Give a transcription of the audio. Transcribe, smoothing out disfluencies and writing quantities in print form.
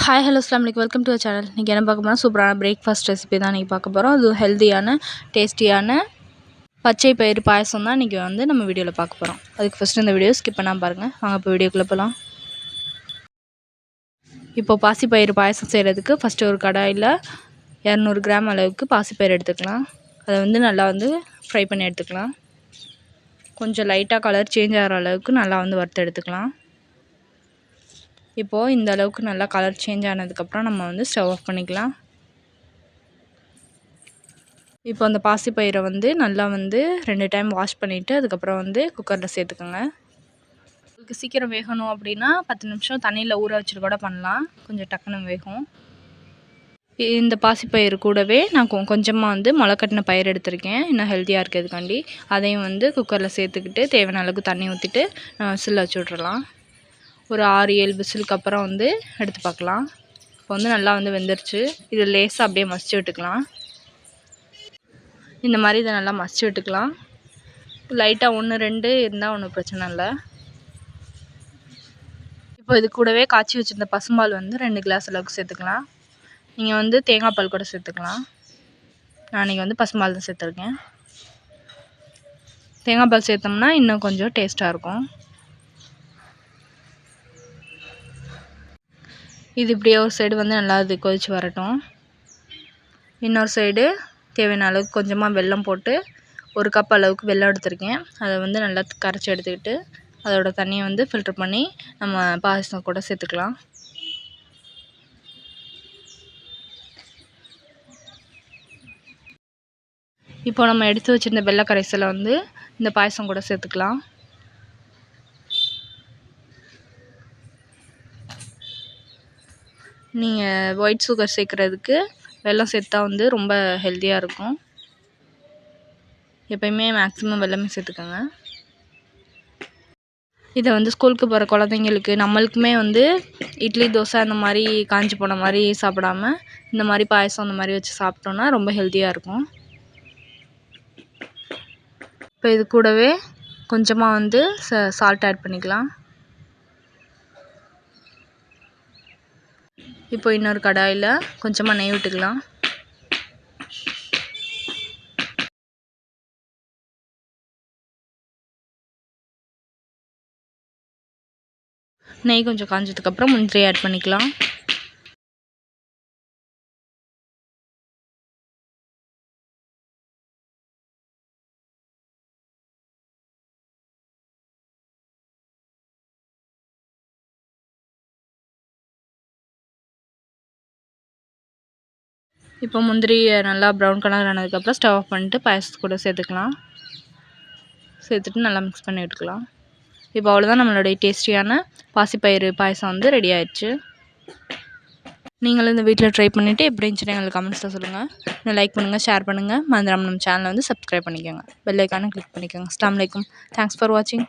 Hi hello அஸ்ஸலாமு அலைக்கும் welcome to channel. இன்றைக்கி என்ன பார்க்க போனால் சூப்பரான பிரேக்ஃபாஸ்ட் ரெசிபி தான் இன்றைக்கி பார்க்க போகிறோம். அது ஹெல்த்தியான டேஸ்டியான பச்சை பயிறு பாயசம் தான் இன்றைக்கி நம்ம வீடியோவில் பார்க்க போகிறோம். அதுக்கு ஃபஸ்ட்டு இந்த வீடியோ ஸ்கிப் பண்ணாமல் பாருங்கள். வாங்க இப்போ வீடியோக்குள்ளே போகலாம். இப்போது பாசிப்பயிறு பாயசம் செய்கிறதுக்கு ஃபஸ்ட்டு ஒரு கடாயில் 200 கிராம் அளவுக்கு பாசிப்பயிறு எடுத்துக்கலாம். அதை நல்லா ஃப்ரை பண்ணி எடுத்துக்கலாம். கொஞ்சம் லைட்டாக கலர் சேஞ்ச் ஆகிற அளவுக்கு நல்லா வறுத்து எடுத்துக்கலாம். இப்போது இந்த அளவுக்கு நல்லா கலர் சேஞ்ச் ஆனதுக்கப்புறம் நம்ம ஸ்டவ் ஆஃப் பண்ணிக்கலாம். இப்போ அந்த பாசிப்பயிரை நல்லா 2 டைம் வாஷ் பண்ணிவிட்டு அதுக்கப்புறம் குக்கரில் சேர்த்துக்கோங்க. உங்களுக்கு சீக்கிரம் வேகணும் அப்படின்னா 10 நிமிஷம் தண்ணியில் ஊற வச்சுட்டு கூட பண்ணலாம். கொஞ்சம் டக்குன்னு வேகும். இந்த பாசிப்பயிறு கூடவே நான் கொஞ்சமாக முளைக்கட்டின பயிர் எடுத்திருக்கேன், இன்னும் ஹெல்த்தியாக இருக்கிறதுக்காண்டி. அதையும் குக்கரில் சேர்த்துக்கிட்டு தேவையான அளவுக்கு தண்ணி ஊற்றிட்டு விசில் வச்சு விட்றலாம். ஒரு 6-7 விசிலுக்கு அப்புறம் எடுத்து பார்க்கலாம். இப்போ நல்லா வெந்துருச்சு. இது லேசாக அப்படியே மசிச்சு விட்டுக்கலாம். இந்த மாதிரி இதை நல்லா மசிச்சு விட்டுக்கலாம். லைட்டாக 1-2 இருந்தால் ஒன்றும் பிரச்சனை இல்லை. இப்போ இது கூடவே காய்ச்சி வச்சுருந்த பசும்பால் 2 கிளாஸ் அளவுக்கு சேர்த்துக்கலாம். நீங்கள் தேங்காய் பால் கூட சேர்த்துக்கலாம். நான் இன்றைக்கி பசும்பால் தான் சேர்த்துருக்கேன். தேங்காய் பால் சேர்த்தோம்னா இன்னும் கொஞ்சம் டேஸ்ட்டாக இருக்கும். இது இப்படியே ஒரு சைடு நல்லா கொதித்து வரட்டும். இன்னொரு சைடு தேவையான அளவுக்கு கொஞ்சமாக வெல்லம் போட்டு 1 கப் அளவுக்கு வெல்லம் எடுத்திருக்கேன். அதை நல்லா கரைச்சி எடுத்துக்கிட்டு அதோட தண்ணியை ஃபில்ட்ரு பண்ணி நம்ம பாயசம் கூட சேர்த்துக்கலாம். இப்போ நம்ம எடுத்து வச்சுருந்த வெள்ளை கரைசலை இந்த பாயசம் கூட சேர்த்துக்கலாம். நீங்கள் ஒயிட் சுகர் சேர்க்குறதுக்கு வெல்லம் சேர்த்தா ரொம்ப ஹெல்த்தியாக இருக்கும். எப்போயுமே மேக்ஸிமம் வெல்லமே சேர்த்துக்கோங்க. இதை ஸ்கூலுக்கு போகிற குழந்தைங்களுக்கு, நம்மளுக்குமே இட்லி தோசை அந்த மாதிரி காஞ்சி போன மாதிரி சாப்பிடாம இந்த மாதிரி பாயசம் அந்த மாதிரி வச்சு சாப்பிட்டோன்னா ரொம்ப ஹெல்த்தியாக இருக்கும். இப்போ இது கூடவே கொஞ்சமாக சால்ட் ஆட் பண்ணிக்கலாம். இப்போ இன்னொரு கடாயில் கொஞ்சமாக நெய் விட்டுக்கலாம். நெய் கொஞ்சம் காஞ்சதுக்கப்புறம் முந்திரி ஆட் பண்ணிக்கலாம். இப்போ முந்திரியை நல்லா ப்ரௌன் கலர் ஆனதுக்கப்புறம் ஸ்டவ் ஆஃப் பண்ணிட்டு பாயசத்து கூட சேர்த்துக்கலாம். சேர்த்துட்டு நல்லா மிக்ஸ் பண்ணி விட்டுக்கலாம். இப்போ அவ்வளோதான், நம்மளுடைய டேஸ்டியான பாசிப்பயிறு பாயசம் ரெடி ஆயிடுச்சு. நீங்களும் இந்த வீட்டில் ட்ரை பண்ணிவிட்டு எப்படி இருந்துச்சுன்னு எங்களுக்கு கமெண்ட்ஸில் சொல்லுங்கள். லைக் பண்ணுங்கள், ஷேர் பண்ணுங்கள். மறந்துடாம நம்ம சேனலை சப்ஸ்கிரைப் பண்ணிக்கோங்க. பெல் ஐக்கானை கிளிக் பண்ணிக்கோங்க. அஸ்ஸலாமு அலைக்கும். தேங்க்ஸ் ஃபார் வாட்சிங்.